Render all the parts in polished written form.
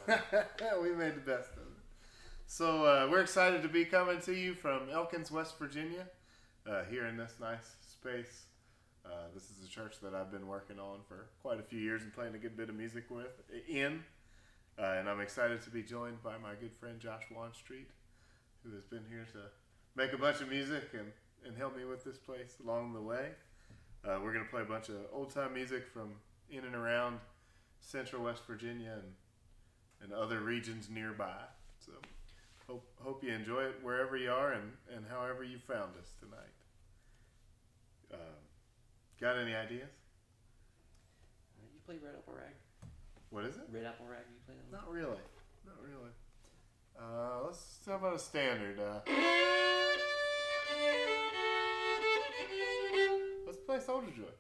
We made the best of it. So we're excited to be coming to you from Elkins, West Virginia, here in this nice space. This is a church that I've been working on for quite a few years and playing a good bit of music and I'm excited to be joined by my good friend Josh Wanstreet, who has been here to make a bunch of music and help me with this place along the way. We're going to play a bunch of old-time music from in and around central West Virginia and other regions nearby. So hope you enjoy it wherever you are and however you found us tonight. Got any ideas? You play Red Apple Rag? What is it? Red Apple Rag, you play that? Not really. Let's how about a standard. Let's play Soldier Joy.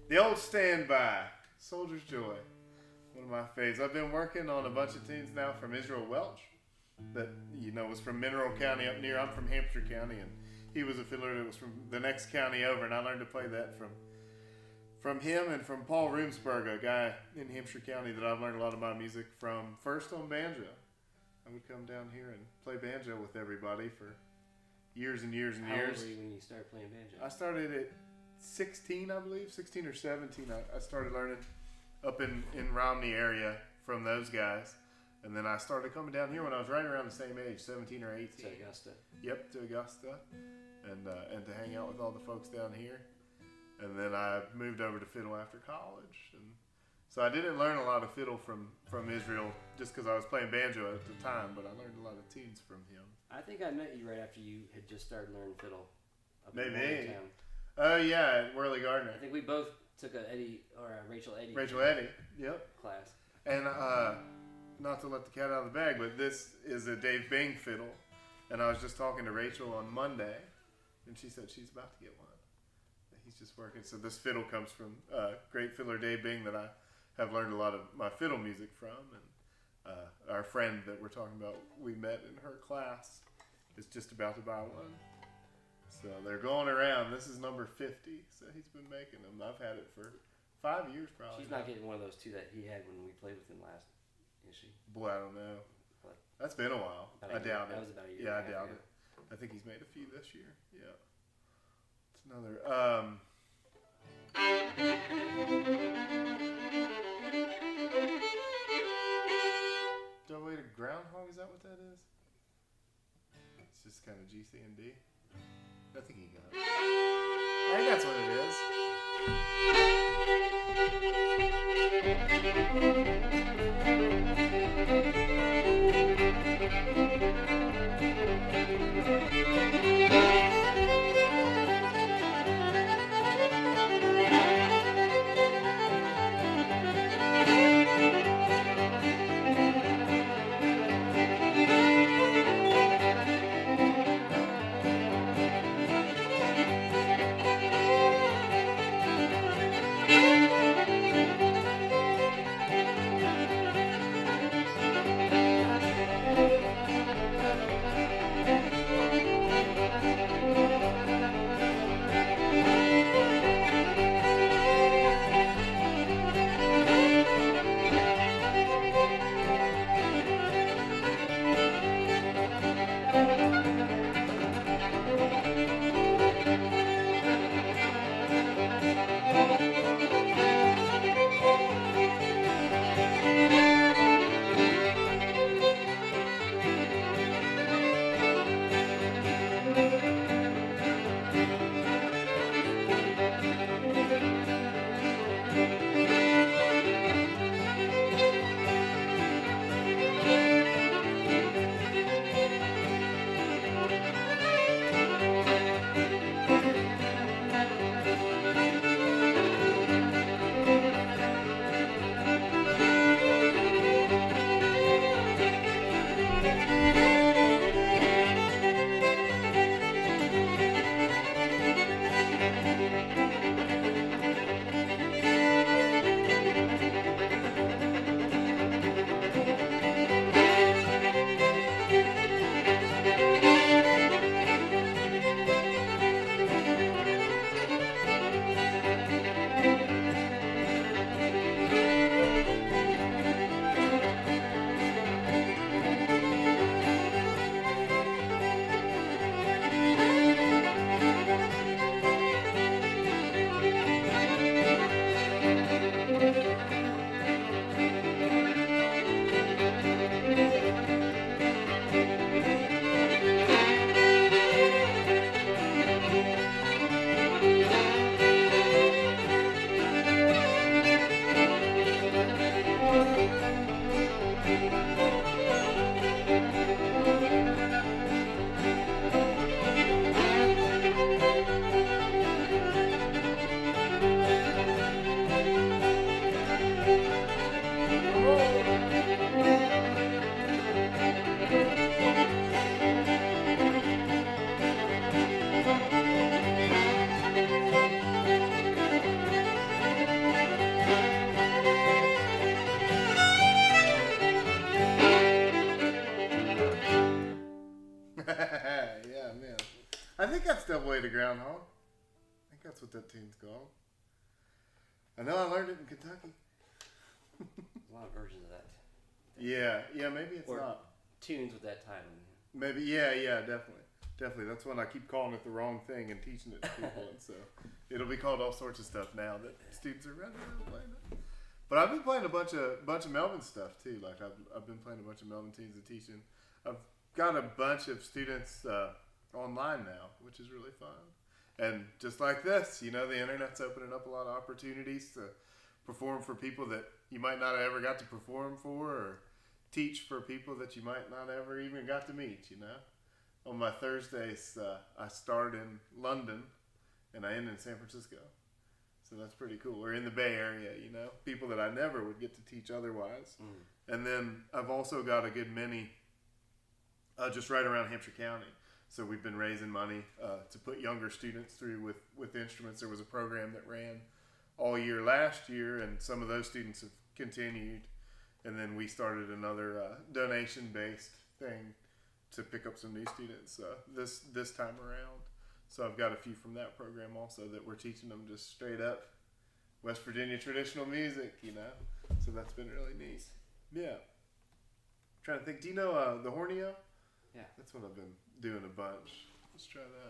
The old standby, Soldier's Joy. One of my faves. I've been working on a bunch of tunes now from Israel Welch that, was from Mineral County up near. I'm from Hampshire County, and he was a fiddler that was from the next county over, and I learned to play that from him and from Paul Roomsberg, a guy in Hampshire County that I've learned a lot of my music from, first on banjo. I would come down here and play banjo with everybody for years and years and How years. old were you when you started playing banjo? I started at 16, I believe, 16 or 17. I started learning up in Romney area from those guys. And then I started coming down here when I was right around the same age, 17 or 18. To Augusta. Yep, to Augusta. And to hang out with all the folks down here. And then I moved over to fiddle after college. And so I didn't learn a lot of fiddle from Israel just because I was playing banjo at the time, but I learned a lot of tunes from him. I think I met you right after you had just started learning fiddle. Up Maybe. In town. Oh, yeah, at Worley Gardner. I think we both took a Rachel Eddy Yep. class. And not to let the cat out of the bag, but this is a Dave Bing fiddle. And I was just talking to Rachel on Monday, and she said she's about to get one. He's just working. So this fiddle comes from great fiddler Dave Bing that I have learned a lot of my fiddle music from. And our friend that we're talking about, we met in her class, is just about to buy one. So they're going around. This is number 50. So he's been making them. I've had it for 5 years probably. She's not getting one of those two that he had when we played with him last, is she? Boy, I don't know. What? That's been a while. I doubt it. That was about a year. Yeah, I doubt it. I think he's made a few this year. Yeah. It's another. Do I wait a groundhog? Is that what that is? It's just kind of G, C, and D. I think he got it. I think that's what it is. Groundhog. I think that's what that tune's called. I know I learned it in Kentucky. A lot of versions of that. Yeah, maybe it's or not. Tunes with that title. Maybe, yeah, definitely. Definitely. That's when I keep calling it the wrong thing and teaching it to people. And so it'll be called all sorts of stuff now that students are running around playing it. But I've been playing a bunch of Melvin stuff too. Like I've been playing a bunch of Melvin tunes and teaching. I've got a bunch of students online now, which is really fun. And just like this, the internet's opening up a lot of opportunities to perform for people that you might not have ever got to perform for, or teach for people that you might not ever even got to meet, On my Thursdays, I start in London and I end in San Francisco. So that's pretty cool. Or in the Bay Area, people that I never would get to teach otherwise. And then I've also got a good many just right around Hampshire County. So we've been raising money to put younger students through with instruments. There was a program that ran all year last year, and some of those students have continued. And then we started another donation-based thing to pick up some new students this time around. So I've got a few from that program also that we're teaching them just straight up West Virginia traditional music, So that's been really neat. Yeah. Trying to think, do you know the Horneo? Yeah. That's what I've been doing a bunch. Let's try that.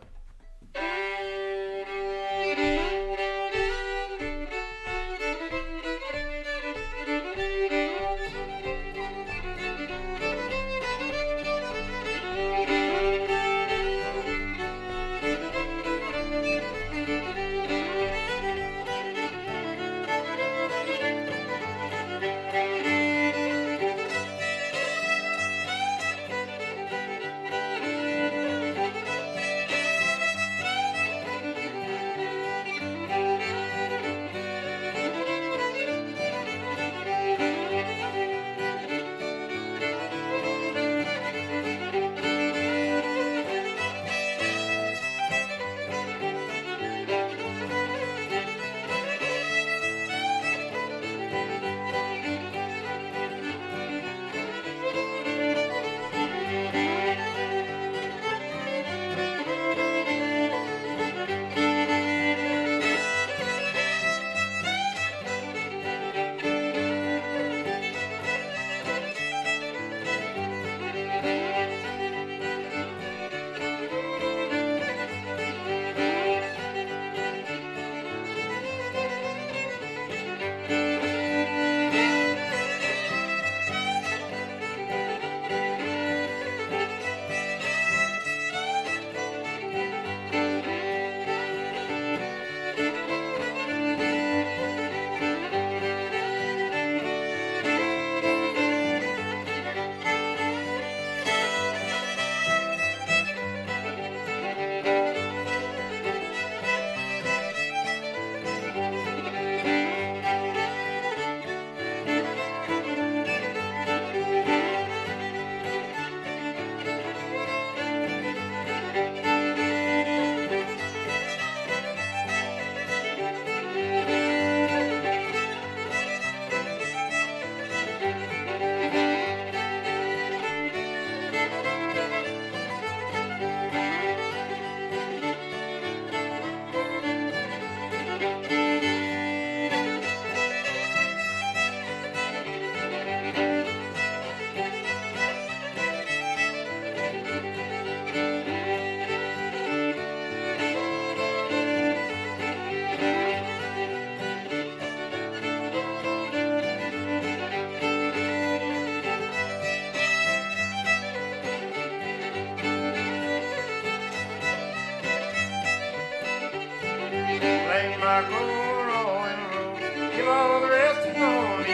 my roll and roll. Give all the rest to Borneo.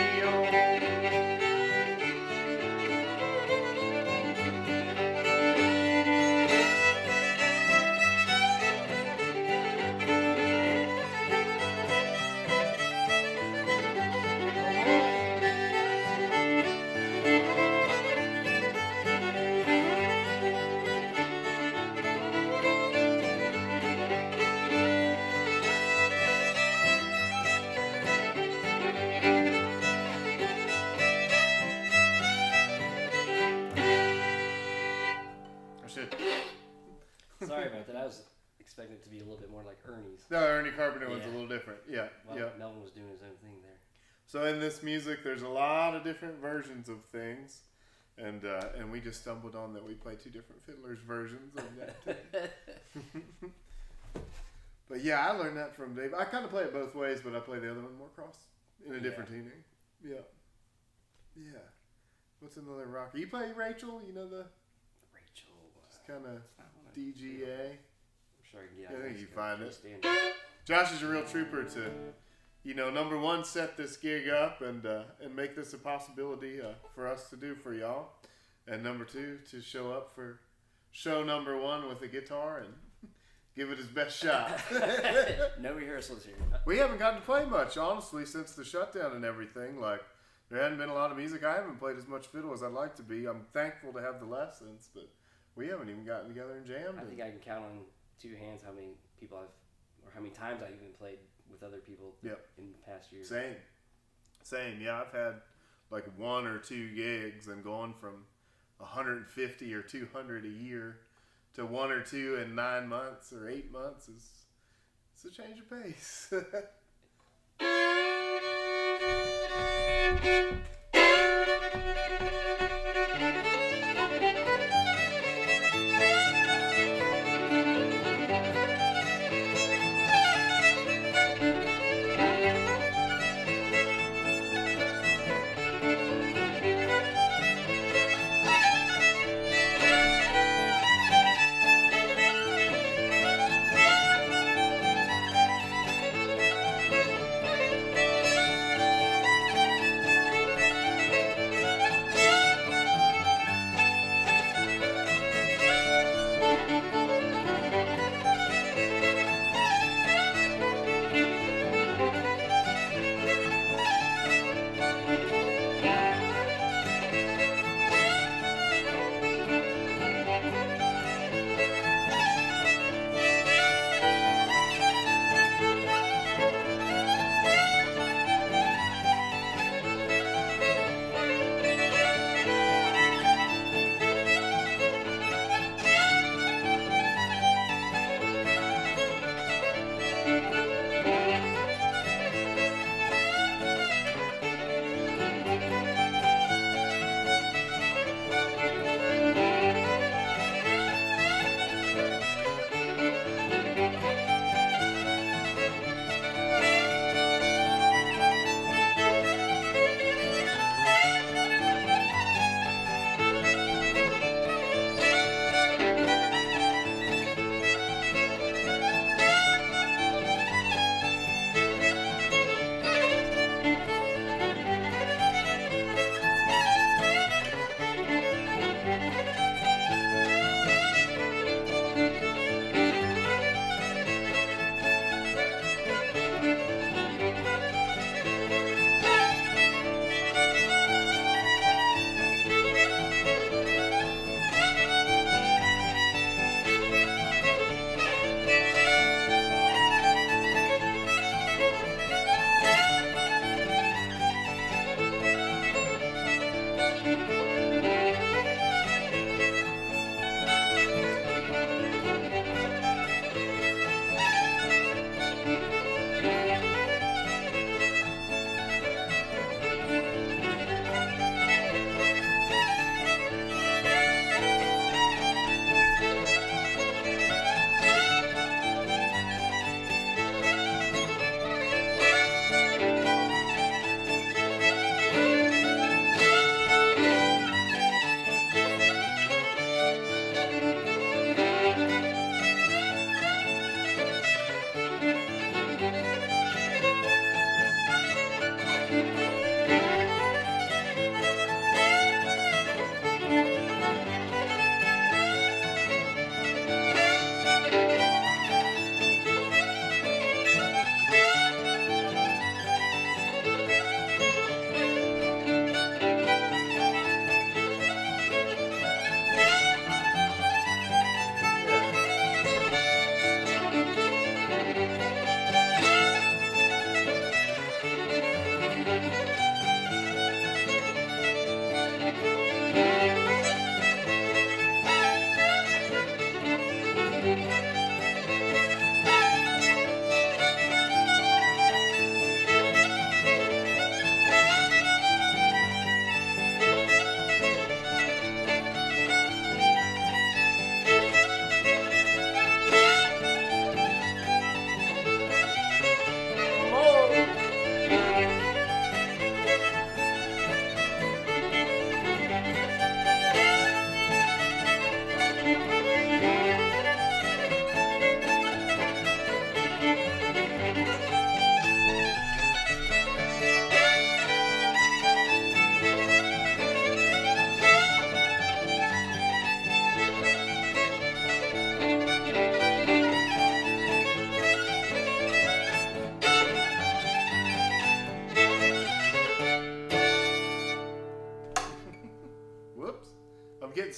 little bit more like Ernie's. No, Ernie Carpenter one's a little different. Yeah, Well, yeah. Melvin was doing his own thing there. So in this music, there's a lot of different versions of things, and we just stumbled on that we play two different fiddlers versions of that too. But yeah, I learned that from Dave. I kind of play it both ways, but I play the other one more cross in a different tuning. Yeah, yeah. What's another rocker? You play Rachel? You know the Rachel. Just kind of DGA. I'm sure I can get. I think you find it. Standard. Josh is a real trooper to, number one, set this gig up and make this a possibility for us to do for y'all, and number two, to show up for show number one with a guitar and give it his best shot. No rehearsals here. We haven't gotten to play much, honestly, since the shutdown and everything. Like, there hadn't been a lot of music. I haven't played as much fiddle as I'd like to be. I'm thankful to have the lessons, but we haven't even gotten together and jammed. I think I can count on two hands how many people or how many times I've even played with other people in the past year. Same. Yeah, I've had like one or two gigs and going from 150 or 200 a year to one or two in 9 months or 8 months it's a change of pace.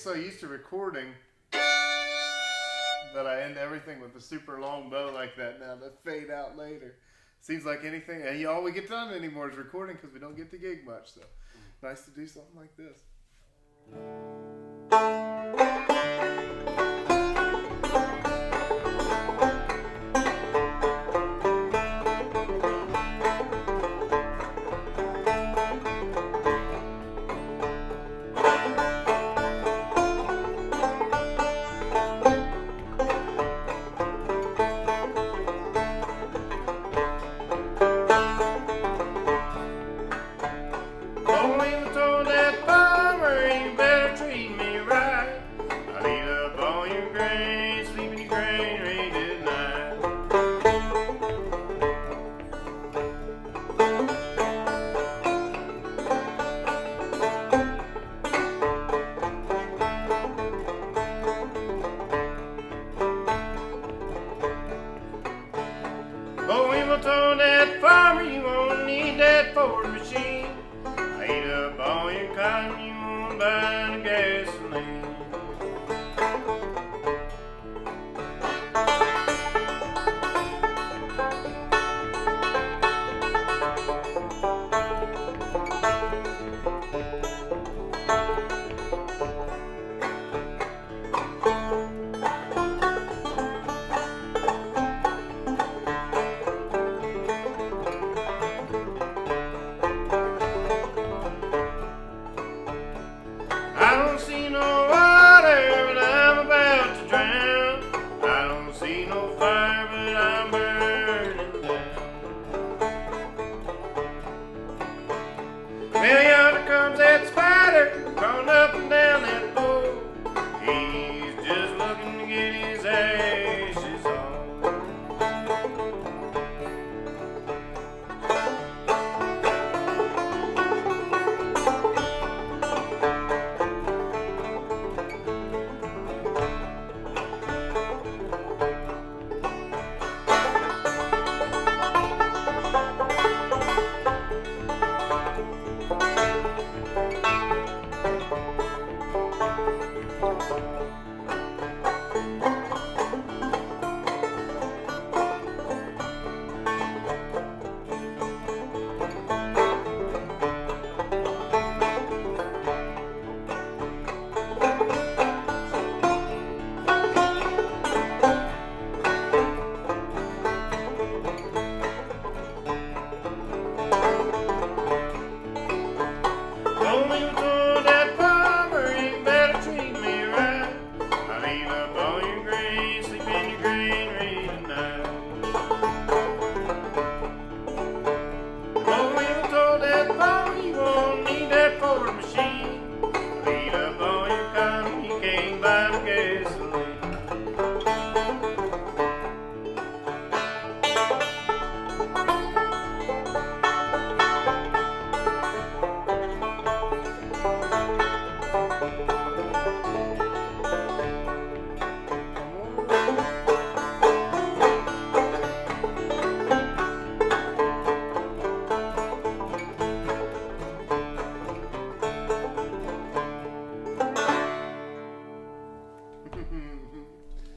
so used to recording that I end everything with a super long bow like that now to fade out later. Seems like anything. And all we get done anymore is recording because we don't get to gig much. So nice to do something like this. Oh, we will told that farmer you won't need that Ford machine. Ate up all your cotton, you won't buy the gasoline.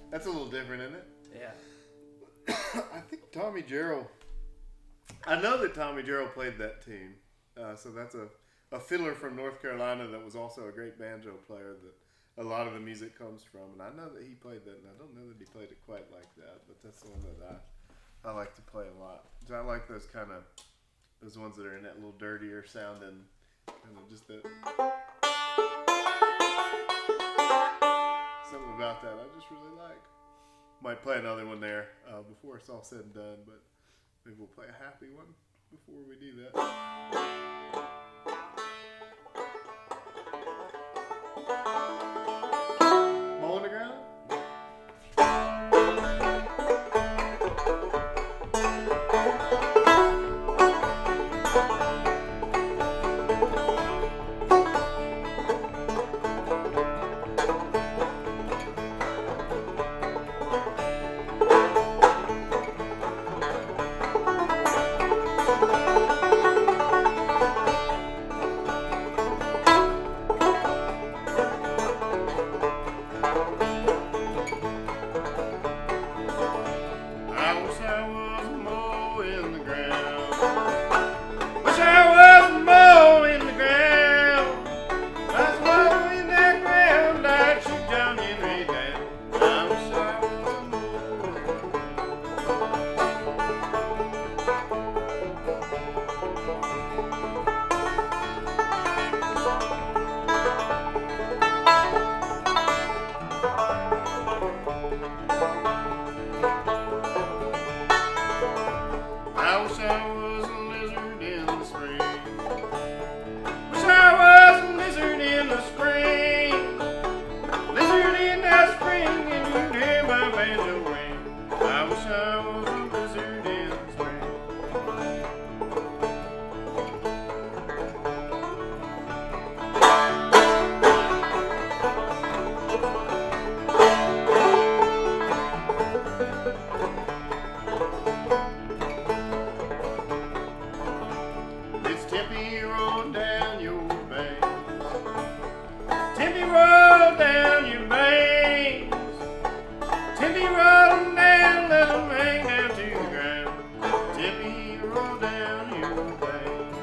That's a little different, isn't it? Yeah. I think Tommy Jarrell. I know that Tommy Jarrell played that tune. So that's a fiddler from North Carolina that was also a great banjo player that a lot of the music comes from. And I know that he played that, and I don't know that he played it quite like that, but that's the one that I like to play a lot. So I like those those ones that are in that little dirtier sounding, kind of just that. Something about that I just really like. Might play another one there before it's all said and done, but maybe we'll play a happy one before we do that. Mole on the ground? wish I was a mole in the ground. Wish I was a mole in the ground. That's why in that ground I'd shoot John Henry down. I wish I was a mole in the ground. I wish I was a lizard in the spring. Wish I was a lizard in the spring. Lizard in the spring and you'd hear my banjo ring. I wish I was a lizard in the spring. It's Tippy roll down your bangs. Tippy roll down your bangs. Tippy roll 'em down, let 'em hang down to the ground. Tippy roll down your bangs.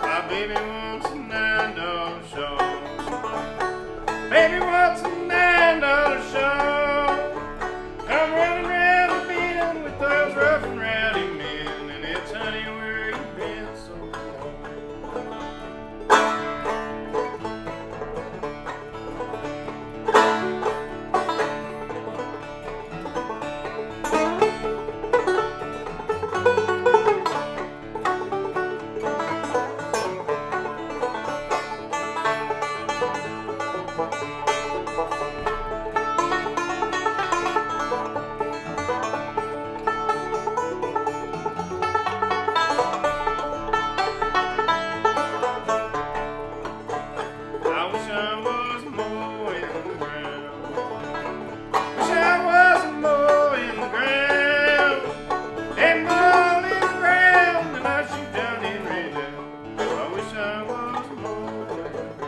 My baby wants a $9 show. Baby wants a $9 show. Come running round the bend with those rough and rowdy men. And it's honey where you've been so I wish I was a mole in the ground. Wish I was a mole in the ground. And mole in the ground, and I'd shoot down Henry down. I wish I was a mole in the ground.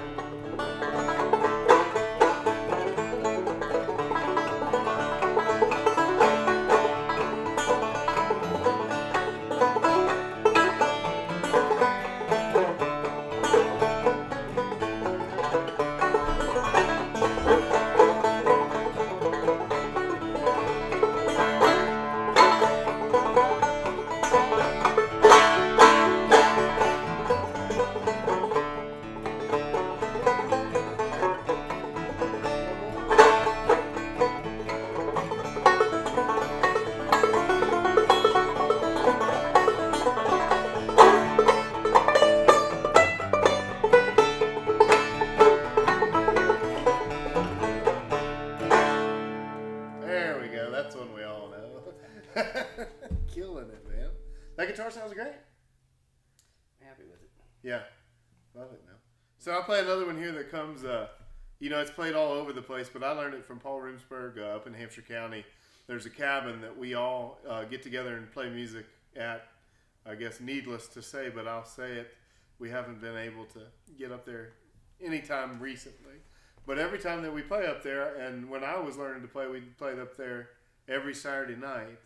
There we go. That's one we all know. Killing it, man. That guitar sounds great. I'm happy with it. Yeah. Love it, man. So I'll play another one here that comes, it's played all over the place, but I learned it from Paul Roomsburg up in Hampshire County. There's a cabin that we all get together and play music at. I guess needless to say, but I'll say it. We haven't been able to get up there anytime recently. But every time that we play up there, and when I was learning to play, we played up there every Saturday night.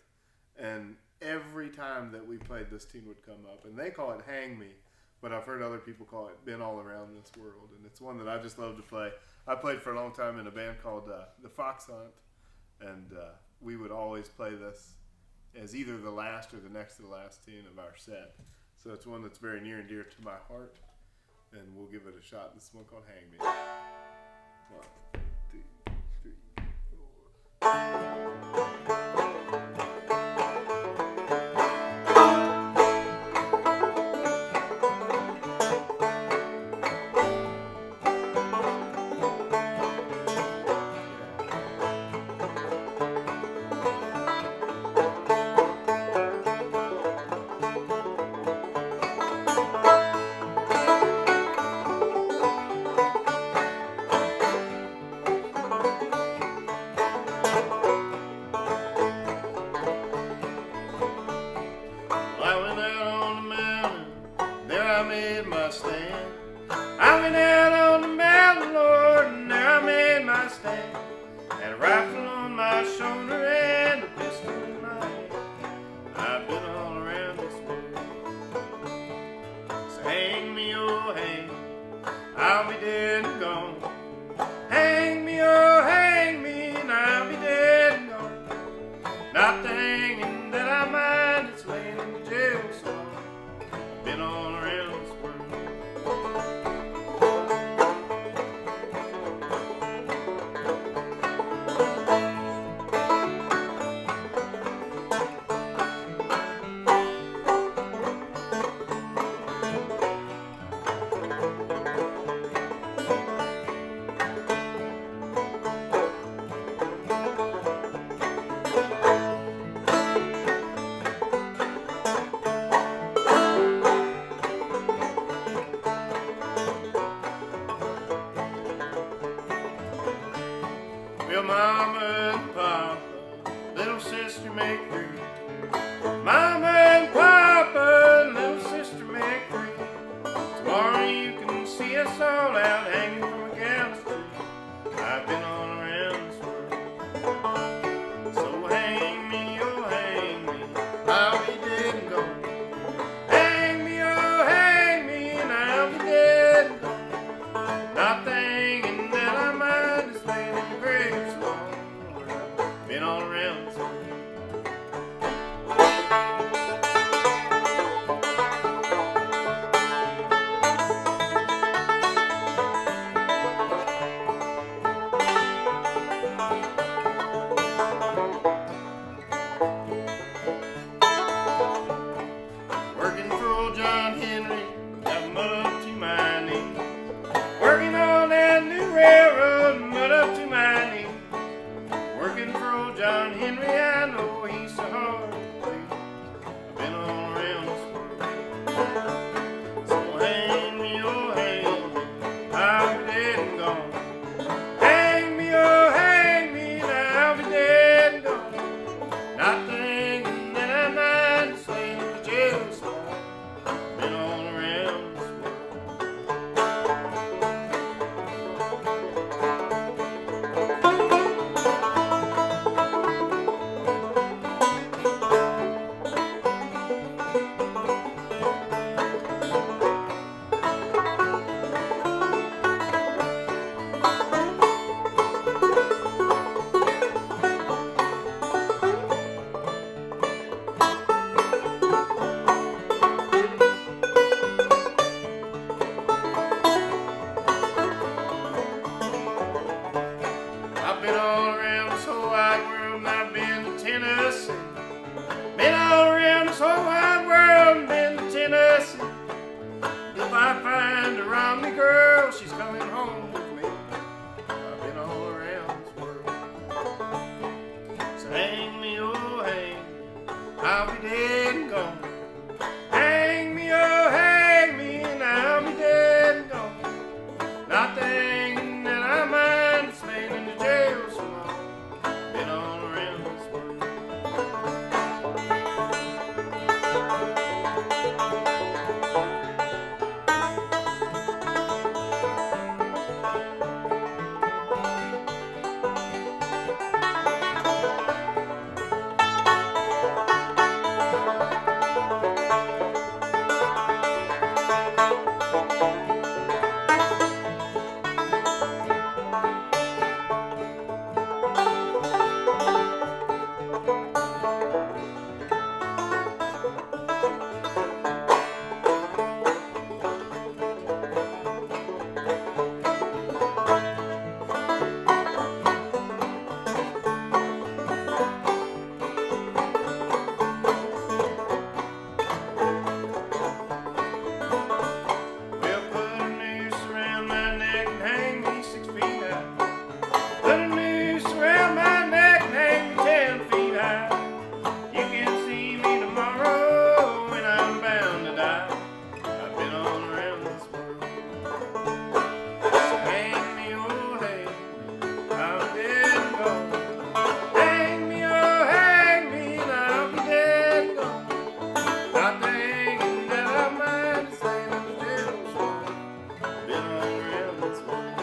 And every time that we played, this tune would come up. And they call it Hang Me, but I've heard other people call it Been All Around This World. And it's one that I just love to play. I played for a long time in a band called the Fox Hunt. And we would always play this as either the last or the next to the last tune of our set. So it's one that's very near and dear to my heart. And we'll give it a shot. This is one called Hang Me. 1, 2, 3, 4. three. Mama and Papa and little sister make three. Tomorrow you can see us all out hanging from a gallows tree. I've been all around this world. So hang me, oh hang me, I'll be dead and gone. Hang me, oh hang me, and I'll be dead and gone. Not thinking that I might just lay in the grave so long. I've been all around this world. Working for old John Henry, got mud up to my knees. Working on that new railroad, mud up to my knees. Working for old John Henry, I know he's so hard to please. I've been all around this world. So hang me, oh hang me, I'll be dead and gone. Hang me, oh hang me, and I'll be dead and gone. Not thinking that I might just lay in the jail so long. Been all around this world. I've been all around this whole wide world and I've been to Tennessee. Been all around this whole wide world and been to Tennessee. If I find a Romney girl, she's coming home with me. I've been all around this world. So hang me, oh hang me, I'll be dead and gone. Hang me, oh hang me, and I'll be dead and gone. Not thinking that I mind staying in the jail so long. Been all around this world. Well, put a noose around my neck and hang me 6 feet high. Put a noose around my neck and hang me 10 feet high. You can see me tomorrow when I'm bound to die. I've been all around this world. So hang me, oh hang me, I'll be dead and gone. Hang me, oh hang me, and I'll be dead and gone. Not thinking that I might stay in the jail so long. Been all around this world.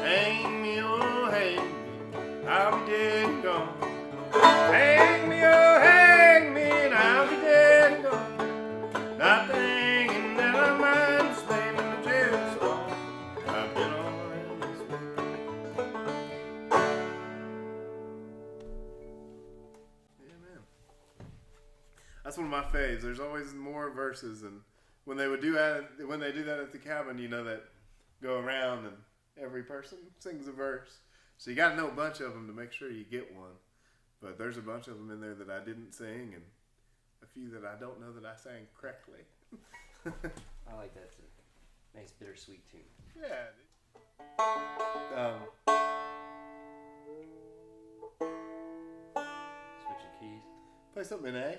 Hang me, oh hang me, I'll be dead and gone. Hang me, oh hang me, and I'll be dead and gone. Not thinking that I mind staying in the jail so long. I've been all around this world. Amen. That's one of my faves. There's always more verses, and when they do that at the cabin, you know that go around and every person sings a verse. So you got to know a bunch of them to make sure you get one. But there's a bunch of them in there that I didn't sing, and a few that I don't know that I sang correctly. I like that. It's a nice bittersweet tune. Yeah. Play something in A.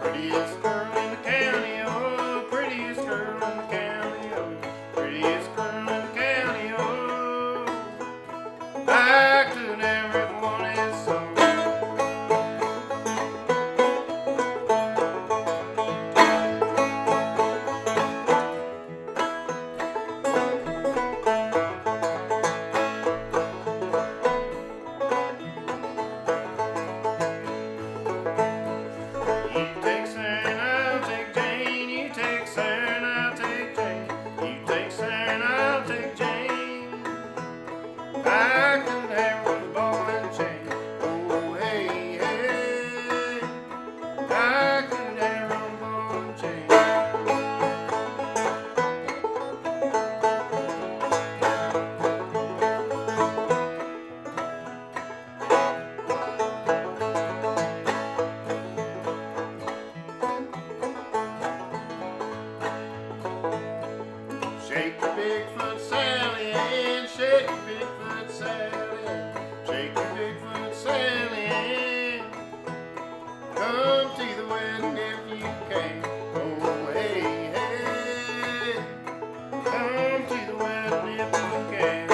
Prettiest girl in the county, oh, prettiest girl in the county, oh, prettiest girl in the county, oh. I could never ever want his song. Shake your Bigfoot Sally Ann, shake your Bigfoot Sally Ann, shake your Bigfoot Sally Ann. Come to the wedding if you can. Oh, hey, hey. Come to the wedding if you can.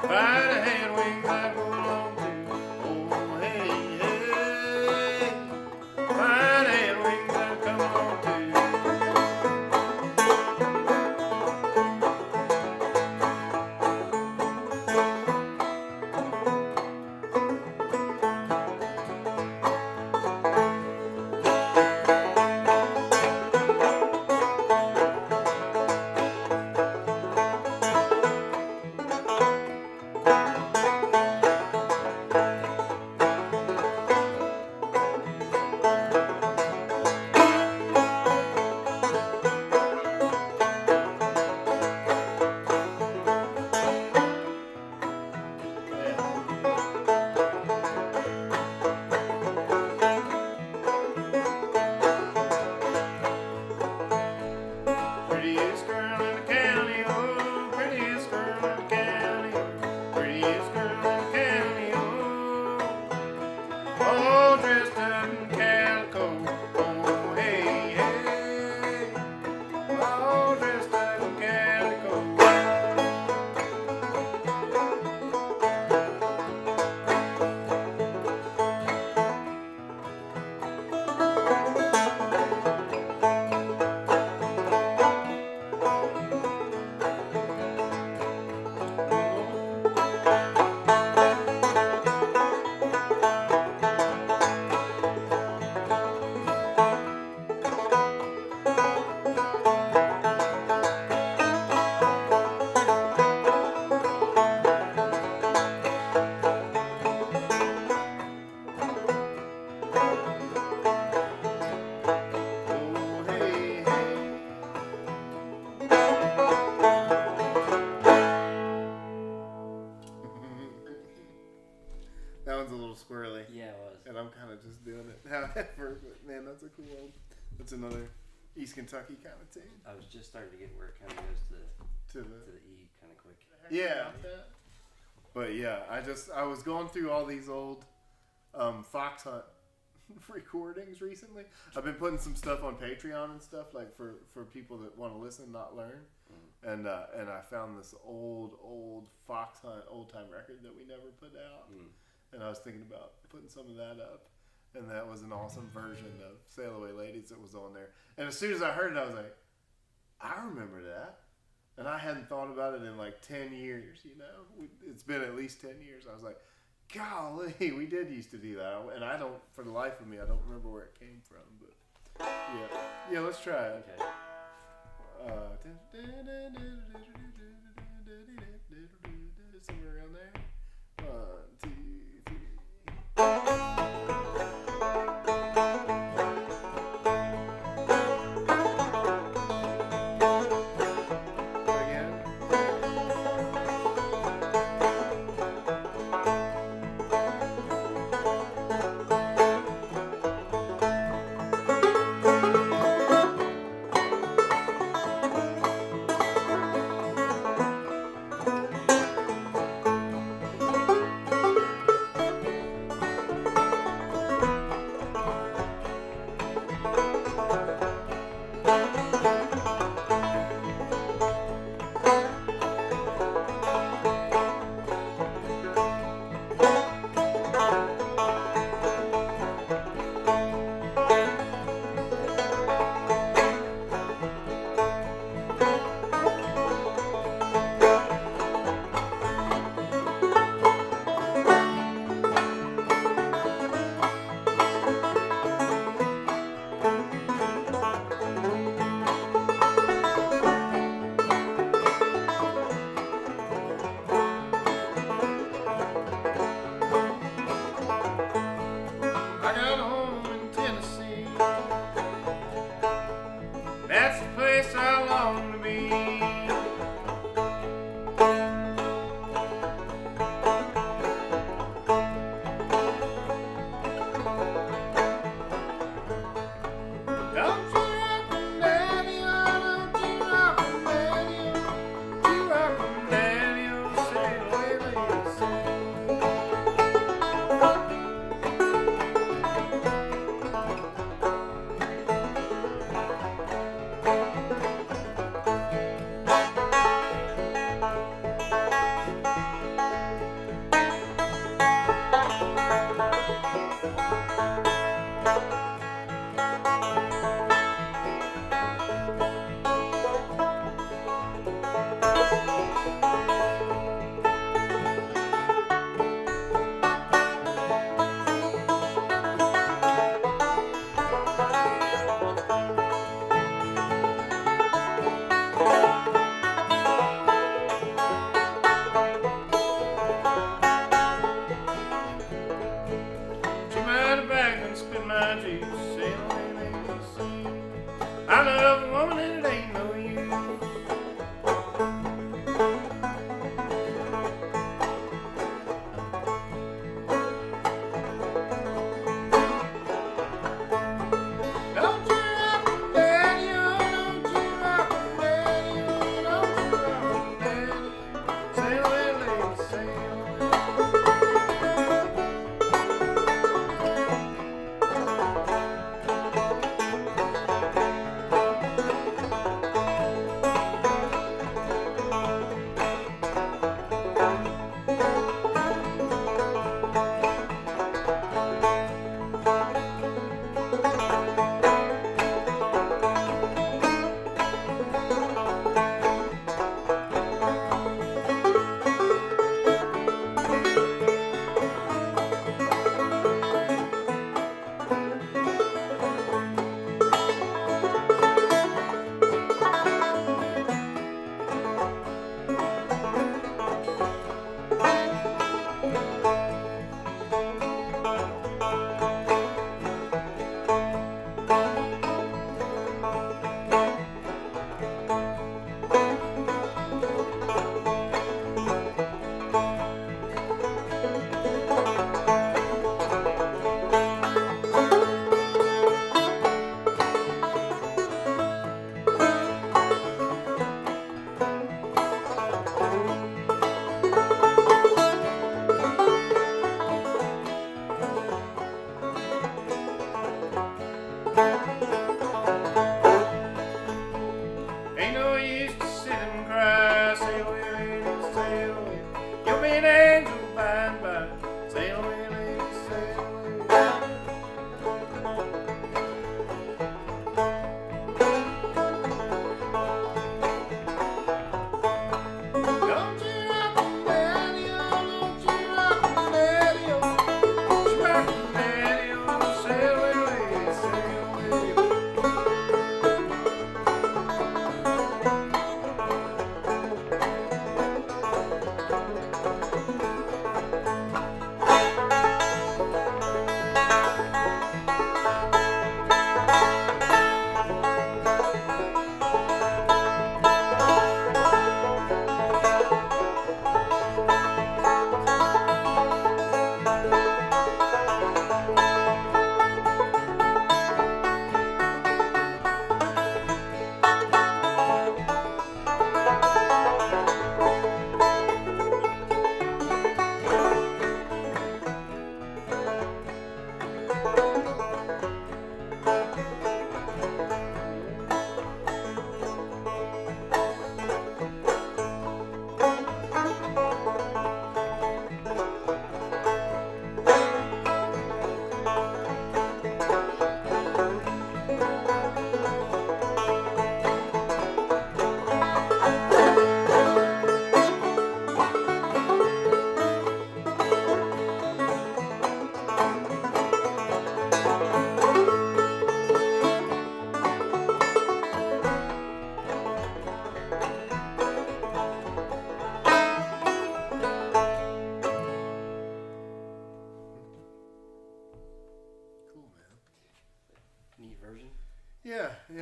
If I'd have had wings, I'd go along too. Oh, hey, hey. If I'd have had wings, I'd come along too. I'm kind of just doing it however. But man, that's another East Kentucky kind of tune. I was just starting to get where it kind of goes to the E kind of quick. Yeah. But yeah, I was going through all these old Fox Hunt recordings recently. I've been putting some stuff on Patreon and stuff like for people that want to listen, not learn. And I found this old Fox Hunt old time record that we never put out. And I was thinking about putting some of that up. And that was an awesome version of Sail Away Ladies that was on there. And as soon as I heard it, I was like, I remember that. And I hadn't thought about it in like 10 years, you know. It's been at least 10 years. I was like, golly, we did used to do that. And I don't, for the life of me, I don't remember where it came from. But yeah, let's try it. Okay. Somewhere around there. 1, 2, 3.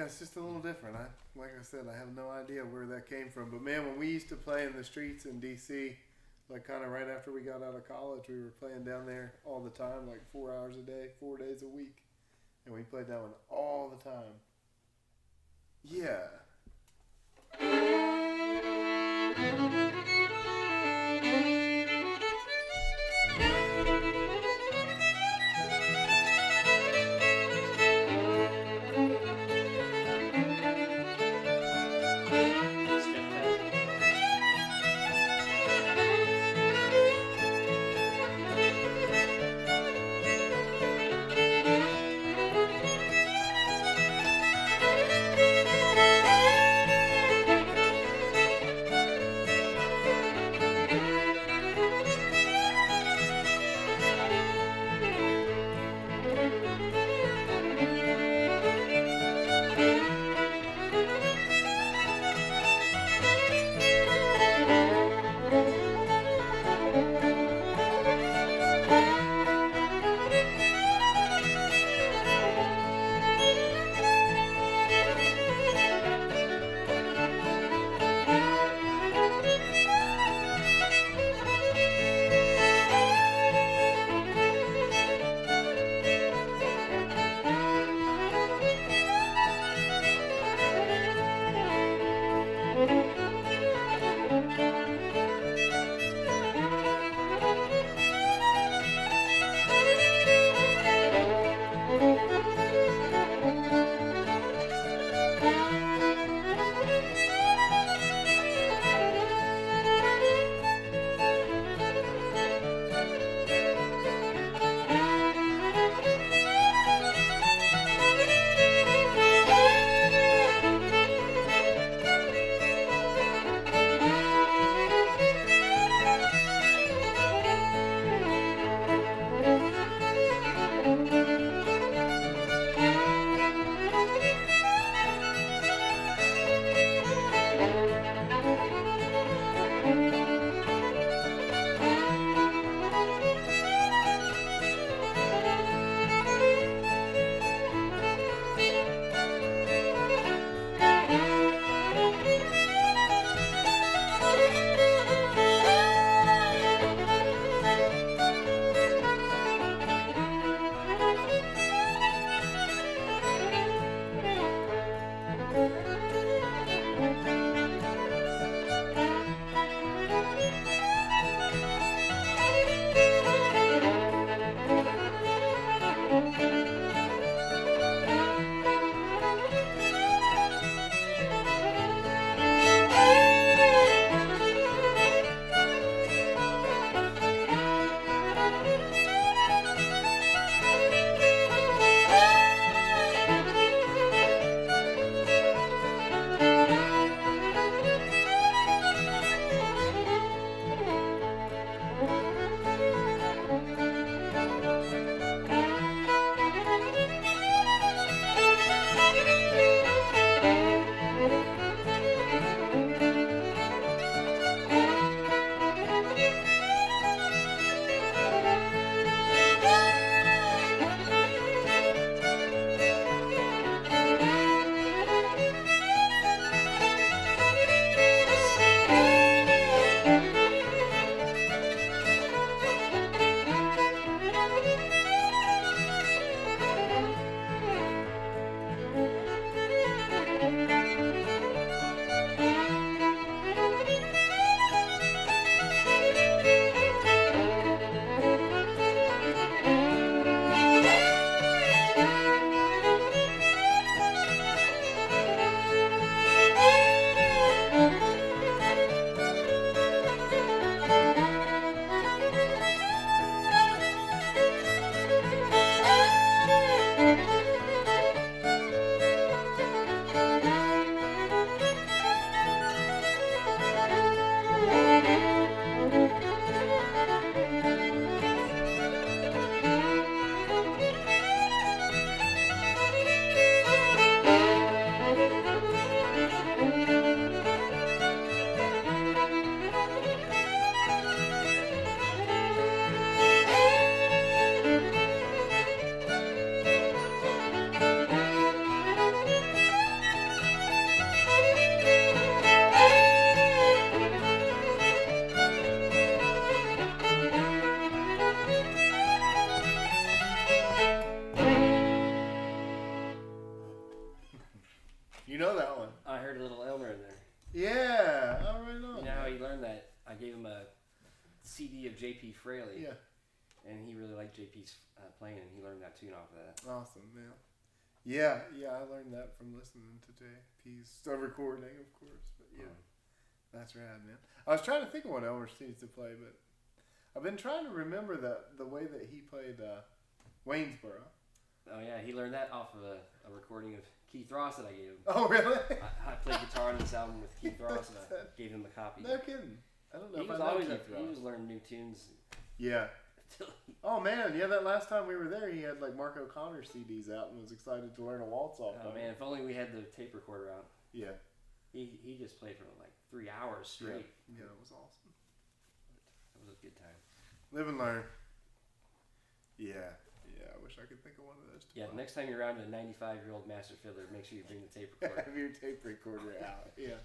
it's just a little different. Like I said, I have no idea where that came from. But man, when we used to play in the streets in DC, like kind of right after we got out of college, we were playing down there all the time, like 4 hours a day, 4 days a week, and we played that one all the time. Yeah. I gave him a CD of J.P. Fraley. Yeah. And he really liked JP's playing, and he learned that tune off of that. Awesome, man. Yeah, I learned that from listening to JP's recording, of course. But yeah, that's rad, man. I was trying to think of what Elmer needs to play, but I've been trying to remember the way that he played Waynesboro. Oh yeah, he learned that off of a recording of Keith Ross that I gave him. Oh really? I played guitar on this album with Keith Ross, and I gave him a copy. No kidding. I don't know. He was always he was learning new tunes. Yeah. Oh man, yeah. That last time we were there, he had like Mark O'Connor CDs out and was excited to learn a waltz off. Oh man, if only we had the tape recorder out. Yeah. He just played for like 3 hours straight. Yeah, it was awesome. That was a good time. Live and learn. Yeah. I wish I could think of one of those. Yeah, next time you're around a 95-year-old master fiddler, make sure you bring the tape recorder. Have your tape recorder out. Yeah.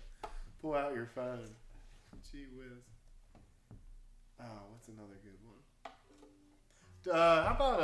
Pull out your phone. Gee whiz. Oh, what's another good one? How about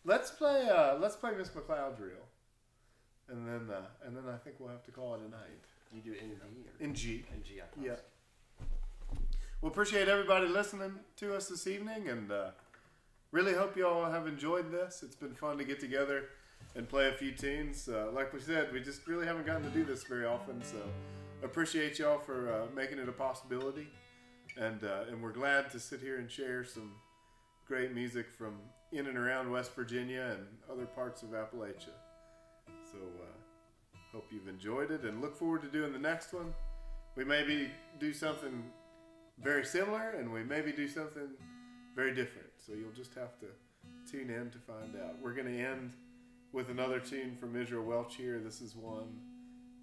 Let's play Miss McLeod's reel, and then I think we'll have to call it a night. You do it in D or in G. In G, I Yeah. Well, appreciate everybody listening to us this evening, and really hope you all have enjoyed this. It's been fun to get together and play a few tunes. Like we said, we just really haven't gotten to do this very often, so appreciate y'all for making it a possibility, and we're glad to sit here and share some great music from in and around West Virginia and other parts of Appalachia. So hope you've enjoyed it, and look forward to doing the next one. We maybe do something very similar, and we maybe do something very different. So you'll just have to tune in to find out. We're going to end with another tune from Israel Welch here. This is one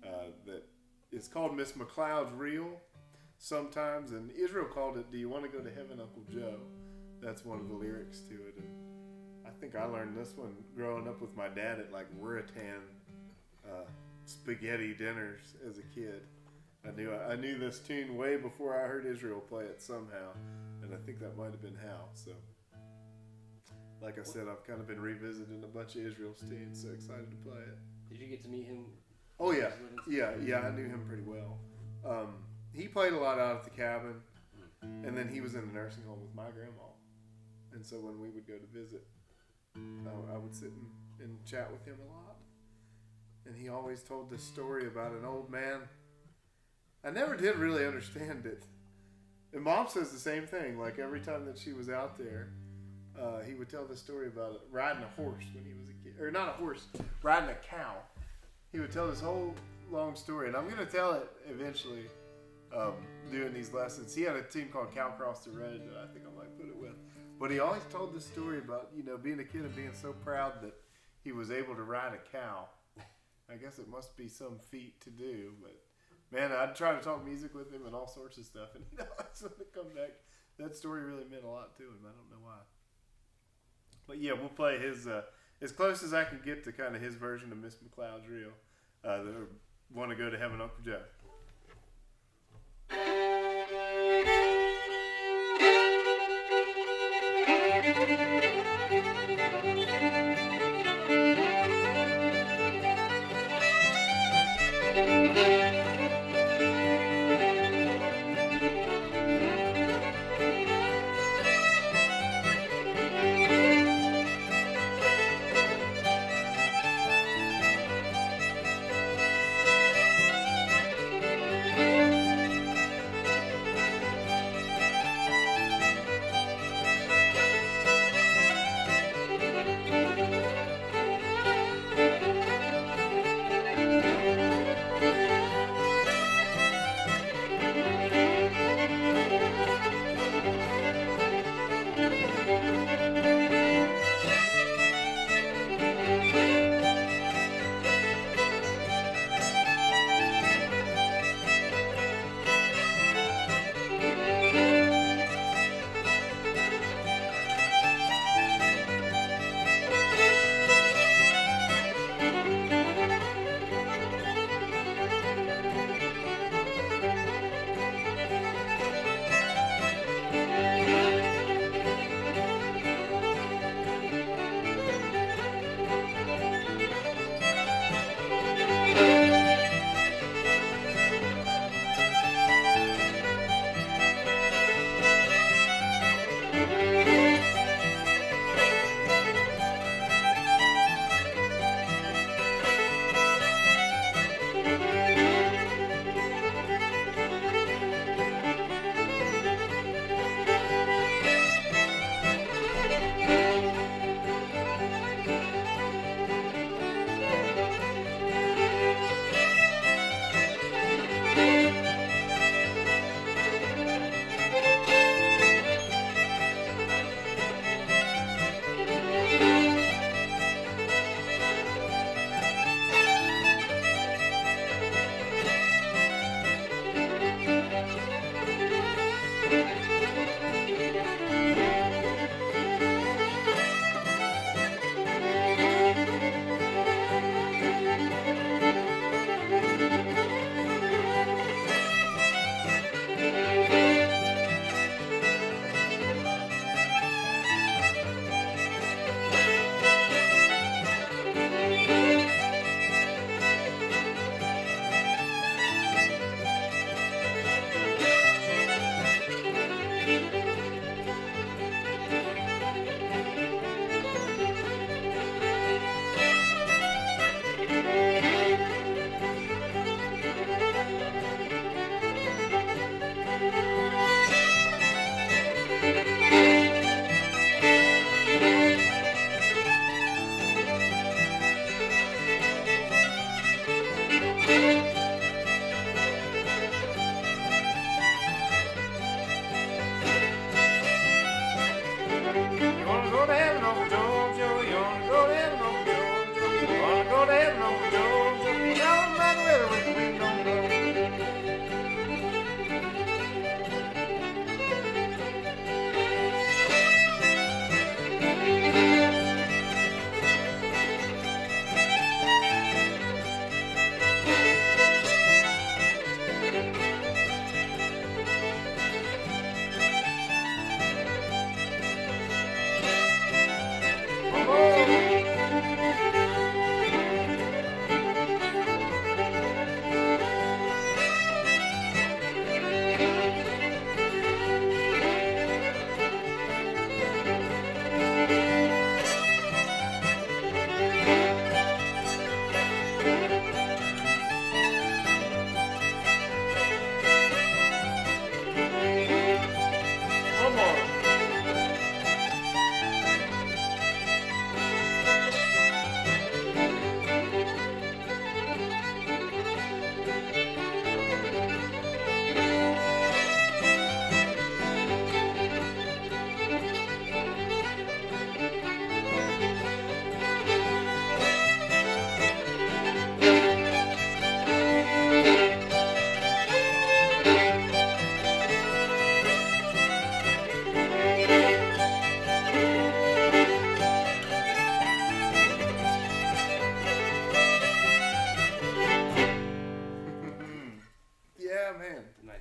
that is called Miss McLeod's Reel sometimes, and Israel called it Do You Want to Go to Heaven, Uncle Joe? That's one of the lyrics to it. And I think I learned this one growing up with my dad at like Ruritan spaghetti dinners as a kid. I knew this tune way before I heard Israel play it somehow, and I think that might have been how. So, like I said, I've kind of been revisiting a bunch of Israel's tunes, so excited to play it. Did you get to meet him? Oh yeah, I knew him pretty well. He played a lot out at the cabin, and then he was in a nursing home with my grandma, and so when we would go to visit, I would sit and chat with him a lot, and he always told this story about an old man. I never did really understand it. And Mom says the same thing. Like every time that she was out there, he would tell this story about riding a horse when he was a kid. Or not a horse, riding a cow. He would tell this whole long story. And I'm going to tell it eventually doing these lessons. He had a tune called Cow Cross the Road that I think I might put it with. But he always told this story about, being a kid and being so proud that he was able to ride a cow. I guess it must be some feat to do, but man, I'd try to talk music with him and all sorts of stuff, and it's when it come back. That story really meant a lot to him. I don't know why. But yeah, we'll play his as close as I can get to kind of his version of Miss McLeod's Reel. The Want to Go to Heaven, Uncle Joe.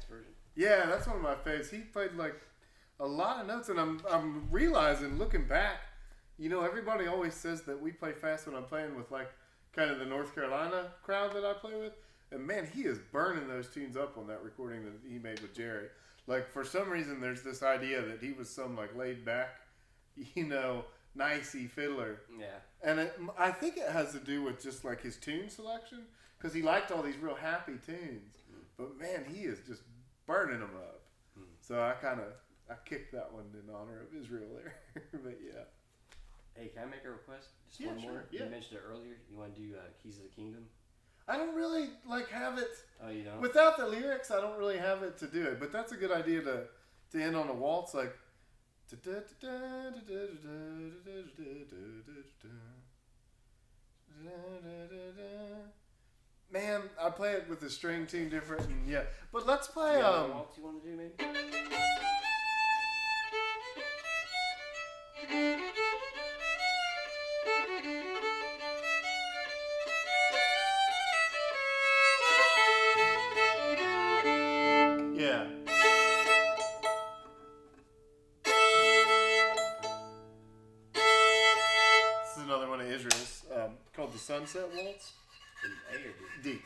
version. Yeah, that's one of my faves. He played like a lot of notes, and I'm realizing, looking back, you know, everybody always says that we play fast when I'm playing with like kind of the North Carolina crowd that I play with. And man, he is burning those tunes up on that recording that he made with Jerry. Like, for some reason, there's this idea that he was some like laid back, you know, nicey fiddler. Yeah. And I think it has to do with just like his tune selection, because he liked all these real happy tunes. But man, he is just burning them up. So I kicked that one in honor of Israel there. But yeah. Hey, can I make a request? Just Yeah, one more. sure. Yeah. You mentioned it earlier. You want to do Keys of the Kingdom? I don't really like have it. Oh, you don't? Without the lyrics, I don't really have it to do it. But that's a good idea to end on a waltz, like. Man, I play it with the string tune different, and yeah. But let's play. Waltz you want to do maybe? Yeah. This is another one of Israel's called the Sunset Waltz. In A or D? D.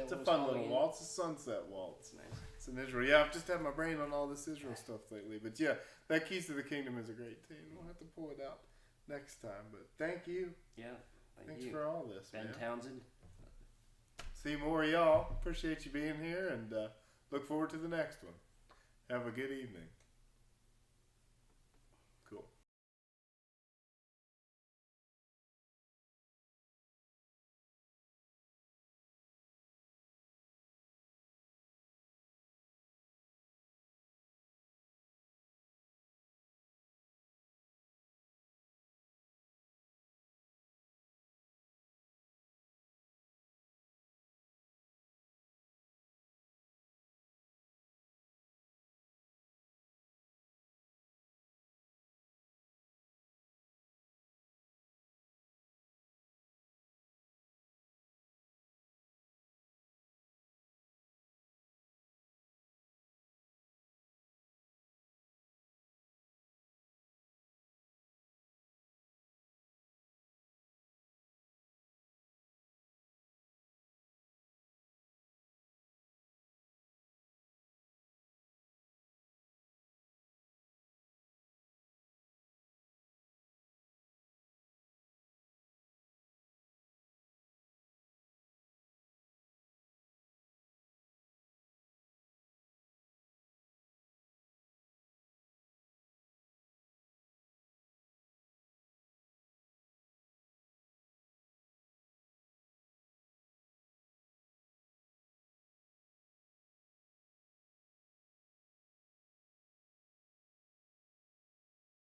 It's a fun little waltz. A sunset waltz. It's nice. It's an Israel. Yeah, I've just had my brain on all this Israel stuff lately. But yeah, that Keys to the Kingdom is a great tune. We'll have to pull it out next time. But thank you. Yeah. Thanks for all this, Ben man. Townsend. See more of y'all. Appreciate you being here and look forward to the next one. Have a good evening.